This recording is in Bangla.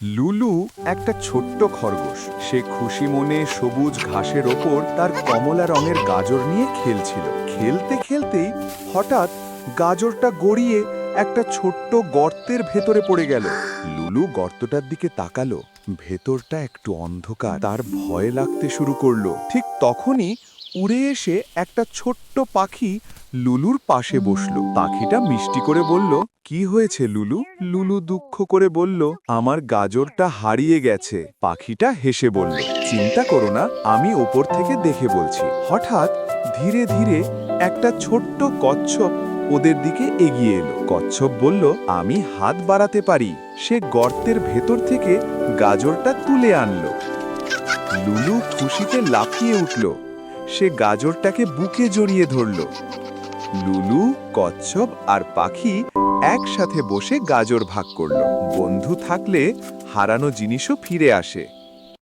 লুলু একটা ছোট্ট খরগোশ। সে খুশি মনে সবুজ ঘাসের ওপর তার কমলা রঙের গাজর নিয়ে খেলছিল। খেলতে খেলতেই হঠাৎ গাজরটা গড়িয়ে একটা ছোট্ট গর্তের ভেতরে পড়ে গেল। লুলু গর্তটার দিকে তাকালো। ভেতরটা একটু অন্ধকার। তার ভয় লাগতে শুরু করলো। ঠিক তখনই উড়ে এসে একটা ছোট্ট পাখি লুলুর পাশে বসলো। পাখিটা মিষ্টি করে বলল, কি হয়েছে লুলু? লুলু দুঃখ করে বলল, আমার গাজরটা হারিয়ে গেছে। পাখিটা হেসে বলল, চিন্তা করো না, আমি ওপর থেকে দেখে বলছি। হঠাৎ ধীরে ধীরে একটা ছোট্ট কচ্ছপ ওদের দিকে এগিয়ে এলো। কচ্ছপ বলল, আমি হাত বাড়াতে পারি। সে গর্তের ভেতর থেকে গাজরটা তুলে আনলো। লুলু খুশিতে লাফিয়ে উঠল। সে গাজরটাকে বুকে জড়িয়ে ধরল। লুলু, কচ্ছপ আর পাখি একসাথে বসে গাজর ভাগ করল। বন্ধু থাকলে হারানো জিনিসও ফিরে আসে।